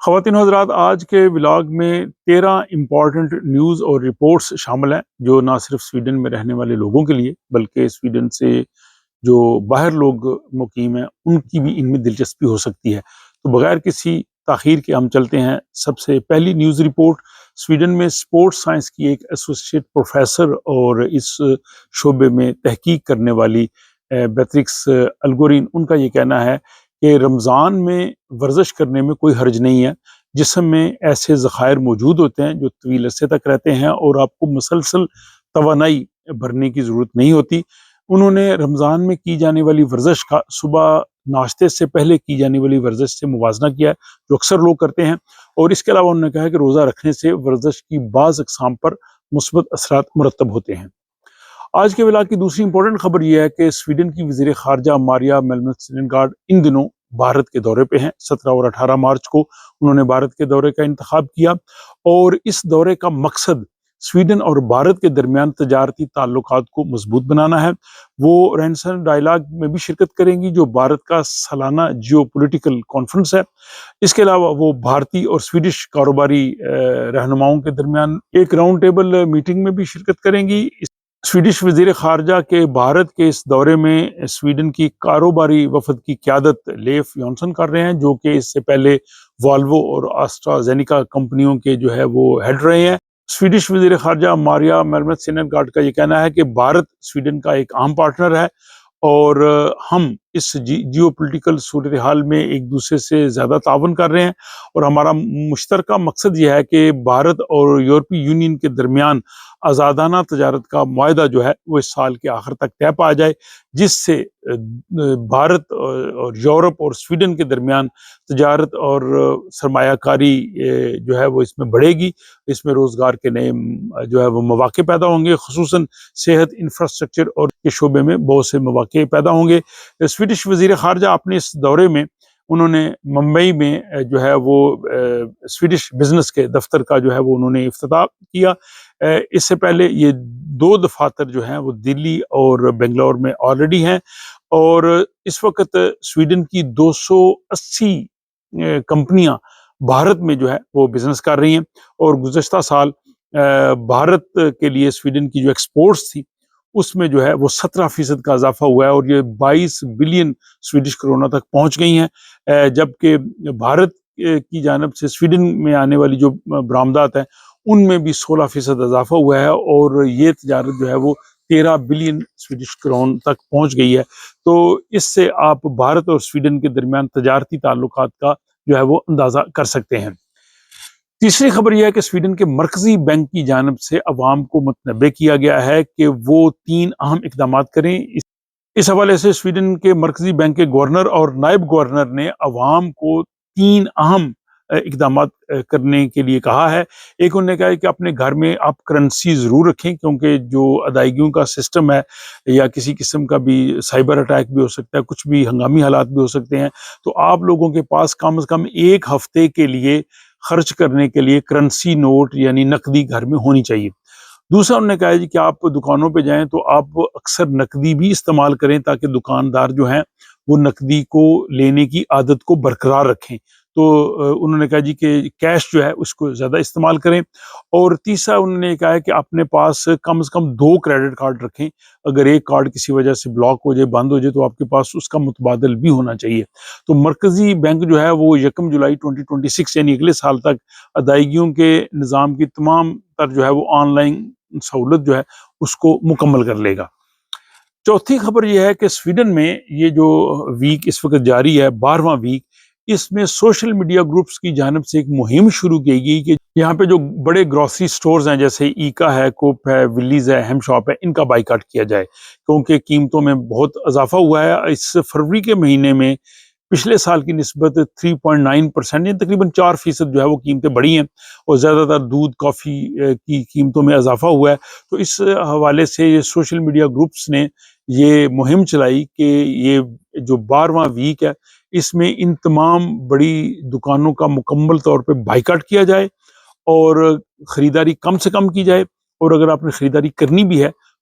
خواتین و حضرات، آج کے ولاگ میں 13 امپورٹنٹ نیوز اور رپورٹس شامل ہیں جو نہ صرف سویڈن میں رہنے والے لوگوں کے لیے بلکہ سویڈن سے جو باہر لوگ مقیم ہیں ان کی بھی ان میں دلچسپی ہو سکتی ہے۔ تو بغیر کسی تاخیر کے ہم چلتے ہیں۔ سب سے پہلی نیوز رپورٹ، سویڈن میں اسپورٹس سائنس کی ایک ایسوسیٹ پروفیسر اور اس شعبے میں تحقیق کرنے والی بیترکس الگورین، ان کا یہ کہنا ہے کہ رمضان میں ورزش کرنے میں کوئی حرج نہیں ہے۔ جسم میں ایسے ذخائر موجود ہوتے ہیں جو طویل عرصے تک رہتے ہیں اور آپ کو مسلسل توانائی بھرنے کی ضرورت نہیں ہوتی۔ انہوں نے رمضان میں کی جانے والی ورزش کا صبح ناشتے سے پہلے کی جانے والی ورزش سے موازنہ کیا ہے جو اکثر لوگ کرتے ہیں، اور اس کے علاوہ انہوں نے کہا کہ روزہ رکھنے سے ورزش کی بعض اقسام پر مثبت اثرات مرتب ہوتے ہیں۔ آج کے ولاگ کی دوسری امپورٹنٹ خبر یہ ہے کہ سویڈن کی وزیر خارجہ ماریا میلمسٹرینگارڈ ان دنوں بھارت کے دورے پہ ہیں۔ 17 اور 18 مارچ کو انہوں نے بھارت کے دورے کا انتخاب کیا، اور اس دورے کا مقصد سویڈن اور بھارت کے درمیان تجارتی تعلقات کو مضبوط بنانا ہے۔ وہ رہن سہن ڈائلاگ میں بھی شرکت کریں گی جو بھارت کا سالانہ جیو پولیٹیکل کانفرنس ہے۔ اس کے علاوہ وہ بھارتی اور سویڈش کاروباری رہنماؤں کے درمیان ایک راؤنڈ ٹیبل میٹنگ میں بھی شرکت کریں گی۔ سویڈش وزیر خارجہ کے بھارت کے اس دورے میں سویڈن کی کاروباری وفد کی قیادت لیف یونسن کر رہے ہیں، جو کہ اس سے پہلے والوو اور آسٹرازینیکا کمپنیوں کے جو ہے وہ ہیڈ رہے ہیں۔ سویڈش وزیر خارجہ ماریا میلمسٹرینگارڈ کا یہ کہنا ہے کہ بھارت سویڈن کا ایک اہم پارٹنر ہے اور ہم اس جیو پولیٹیکل صورتحال میں ایک دوسرے سے زیادہ تعاون کر رہے ہیں، اور ہمارا مشترکہ مقصد یہ ہے کہ بھارت اور یورپی یونین کے درمیان آزادانہ تجارت کا معاہدہ جو ہے وہ اس سال کے آخر تک طے پا جائے، جس سے بھارت اور یورپ اور سویڈن کے درمیان تجارت اور سرمایہ کاری جو ہے وہ اس میں بڑھے گی۔ اس میں روزگار کے نئے جو ہے وہ مواقع پیدا ہوں گے، خصوصاً صحت، انفراسٹرکچر اور کے شعبے میں بہت سے مواقع پیدا ہوں گے۔ سویڈش وزیر خارجہ اپنے اس دورے میں انہوں نے ممبئی میں جو ہے وہ سویڈش بزنس کے دفتر کا جو ہے وہ انہوں نے افتتاح کیا۔ اس سے پہلے یہ 2 دفاتر جو ہیں وہ دلی اور بنگلور میں آلریڈی ہیں، اور اس وقت سویڈن کی 280 کمپنیاں بھارت میں جو ہے وہ بزنس کر رہی ہیں، اور گزشتہ سال بھارت کے لیے سویڈن کی جو ایکسپورٹس تھی اس میں جو ہے وہ 17% کا اضافہ ہوا ہے، اور یہ 22 بلین سویڈش کرونہ تک پہنچ گئی ہیں، جبکہ بھارت کی جانب سے سویڈن میں آنے والی جو برآمدات ہیں ان میں بھی 16% اضافہ ہوا ہے، اور یہ تجارت جو ہے وہ 13 بلین سویڈش کرون تک پہنچ گئی ہے۔ تو اس سے آپ بھارت اور سویڈن کے درمیان تجارتی تعلقات کا جو ہے وہ اندازہ کر سکتے ہیں۔ تیسری خبر یہ ہے کہ سویڈن کے مرکزی بینک کی جانب سے عوام کو متنبہ کیا گیا ہے کہ وہ 3 اہم اقدامات کریں۔ اس حوالے سے سویڈن کے مرکزی بینک کے گورنر اور نائب گورنر نے عوام کو 3 اہم اقدامات کرنے کے لیے کہا ہے۔ ایک انہوں نے کہا ہے کہ اپنے گھر میں آپ کرنسی ضرور رکھیں، کیونکہ جو ادائیگیوں کا سسٹم ہے یا کسی قسم کا بھی سائبر اٹیک بھی ہو سکتا ہے، کچھ بھی ہنگامی حالات بھی ہو سکتے ہیں، تو آپ لوگوں کے پاس کم از کم 1 ہفتے کے لیے خرچ کرنے کے لیے کرنسی نوٹ یعنی نقدی گھر میں ہونی چاہیے۔ دوسرا انہوں نے کہا ہے کہ آپ دکانوں پہ جائیں تو آپ اکثر نقدی بھی استعمال کریں تاکہ دکاندار جو ہیں وہ نقدی کو لینے کی عادت کو برقرار رکھیں۔ تو انہوں نے کہا کہ کیش جو ہے اس کو زیادہ استعمال کریں۔ اور تیسرا انہوں نے کہا ہے کہ اپنے پاس کم از کم 2 کریڈٹ کارڈ رکھیں، اگر ایک کارڈ کسی وجہ سے بلاک ہو جائے، بند ہو جائے، تو آپ کے پاس اس کا متبادل بھی ہونا چاہیے۔ تو مرکزی بینک جو ہے وہ 1 جولائی 2026 یعنی اگلے سال تک ادائیگیوں کے نظام کی تمام تر جو ہے وہ آن لائن سہولت جو ہے اس کو مکمل کر لے گا۔ چوتھی خبر یہ ہے کہ سویڈن میں یہ جو ویک اس وقت جاری ہے، 12واں ویک، اس میں سوشل میڈیا گروپس کی جانب سے ایک مہم شروع کی گئی کہ یہاں پہ جو بڑے گروسری سٹورز ہیں جیسے ایکا ہے، کوپ ہے، ولیز ہے، ہیم شاپ ہے، ان کا بائیکاٹ کیا جائے، کیونکہ قیمتوں میں بہت اضافہ ہوا ہے۔ اس فروری کے مہینے میں پچھلے سال کی نسبت 3.9% یعنی تقریباً 4% جو ہے وہ قیمتیں بڑھی ہیں، اور زیادہ تر دودھ، کافی کی قیمتوں میں اضافہ ہوا ہے۔ تو اس حوالے سے یہ سوشل میڈیا گروپس نے یہ مہم چلائی کہ یہ جو 12واں ویک ہے اس میں ان تمام بڑی دکانوں کا مکمل طور پہ بائیکاٹ کیا جائے اور خریداری کم سے کم کی جائے، اور اگر آپ نے خریداری کرنی بھی ہے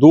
2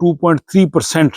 2.3%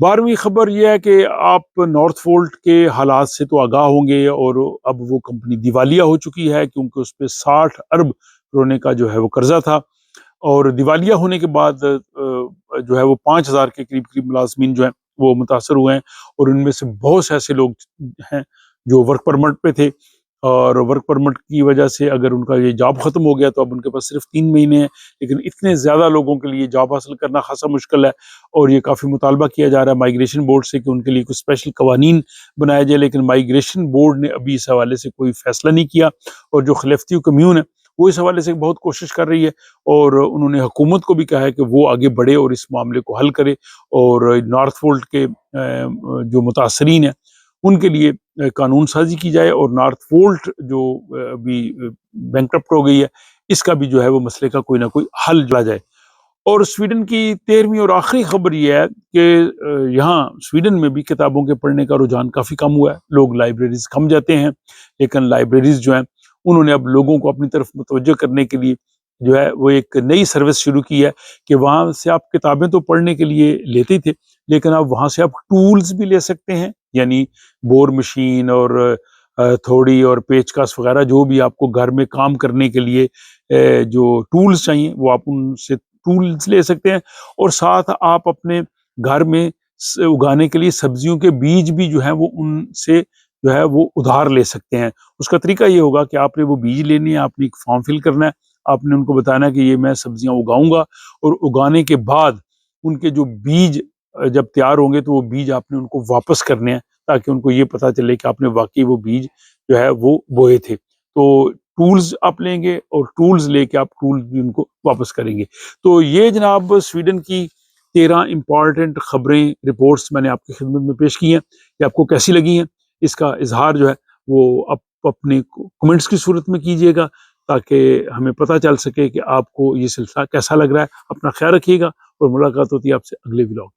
12ویں خبر یہ ہے کہ آپ نارتھ فولٹ کے حالات سے تو آگاہ ہوں گے، اور اب وہ کمپنی دیوالیہ ہو چکی ہے کیونکہ اس پہ 60 ارب رونے کا جو ہے وہ قرضہ تھا، اور دیوالیہ ہونے کے بعد جو ہے وہ 5000 کے قریب قریب ملازمین جو ہیں وہ متاثر ہوئے ہیں، اور ان میں سے بہت سے ایسے لوگ ہیں جو ورک پرمٹ پہ تھے، اور ورک پرمٹ کی وجہ سے اگر ان کا یہ جاب ختم ہو گیا تو اب ان کے پاس صرف 3 مہینے ہیں، لیکن اتنے زیادہ لوگوں کے لیے جاب حاصل کرنا خاصا مشکل ہے، اور یہ کافی مطالبہ کیا جا رہا ہے مائیگریشن بورڈ سے کہ ان کے لیے کچھ اسپیشل قوانین بنایا جائے، لیکن مائیگریشن بورڈ نے ابھی اس حوالے سے کوئی فیصلہ نہیں کیا، اور جو خلیفتی کمیون ہے وہ اس حوالے سے بہت کوشش کر رہی ہے، اور انہوں نے حکومت کو بھی کہا ہے کہ وہ آگے بڑھے اور اس معاملے کو حل کرے، اور نارتھ فولٹ کے جو متاثرین ہیں ان کے لیے قانون سازی کی جائے، اور نارتھ فولٹ جو ابھی بینکرپٹ ہو گئی ہے اس کا بھی جو ہے وہ مسئلے کا کوئی نہ کوئی حل لا جائے۔ اور سویڈن کی 13ویں اور آخری خبر یہ ہے کہ یہاں سویڈن میں بھی کتابوں کے پڑھنے کا رجحان کافی کم ہوا ہے، لوگ لائبریریز کم جاتے ہیں، لیکن لائبریریز جو ہیں انہوں نے اب لوگوں کو اپنی طرف متوجہ کرنے کے لیے جو ہے وہ ایک نئی سروس شروع کی ہے کہ وہاں سے آپ کتابیں تو پڑھنے کے لیے لیتے تھے، لیکن اب وہاں سے آپ ٹولز بھی لے سکتے ہیں، یعنی بور مشین اور تھوڑی اور پیچ کس وغیرہ جو بھی آپ کو گھر میں کام کرنے کے لیے جو ٹولز چاہیے وہ آپ ان سے ٹولز لے سکتے ہیں، اور ساتھ آپ اپنے گھر میں اگانے کے لیے سبزیوں کے بیج بھی جو ہیں وہ ان سے جو ہے وہ ادھار لے سکتے ہیں۔ اس کا طریقہ یہ ہوگا کہ آپ نے وہ بیج لینے ہیں، آپ نے ایک فارم فل کرنا ہے، آپ نے ان کو بتانا ہے کہ یہ میں سبزیاں اگاؤں گا، اور اگانے کے بعد ان کے جو بیج جب تیار ہوں گے تو وہ بیج آپ نے ان کو واپس کرنے ہیں تاکہ ان کو یہ پتا چلے کہ آپ نے واقعی وہ بیج جو ہے وہ بوئے تھے۔ تو ٹولز آپ لیں گے اور ٹولز لے کے آپ ٹولز بھی ان کو واپس کریں گے۔ تو یہ جناب سویڈن کی 13 امپورٹنٹ خبریں، رپورٹس میں نے آپ کی خدمت میں پیش کی ہیں، کہ آپ کو کیسی لگی ہیں اس کا اظہار جو ہے وہ آپ اپنے کمنٹس کی صورت میں کیجئے گا تاکہ ہمیں پتہ چل سکے کہ آپ کو یہ سلسلہ کیسا لگ رہا ہے۔ اپنا خیال رکھیے گا، اور ملاقات ہوتی ہے آپ سے اگلے ولاگ۔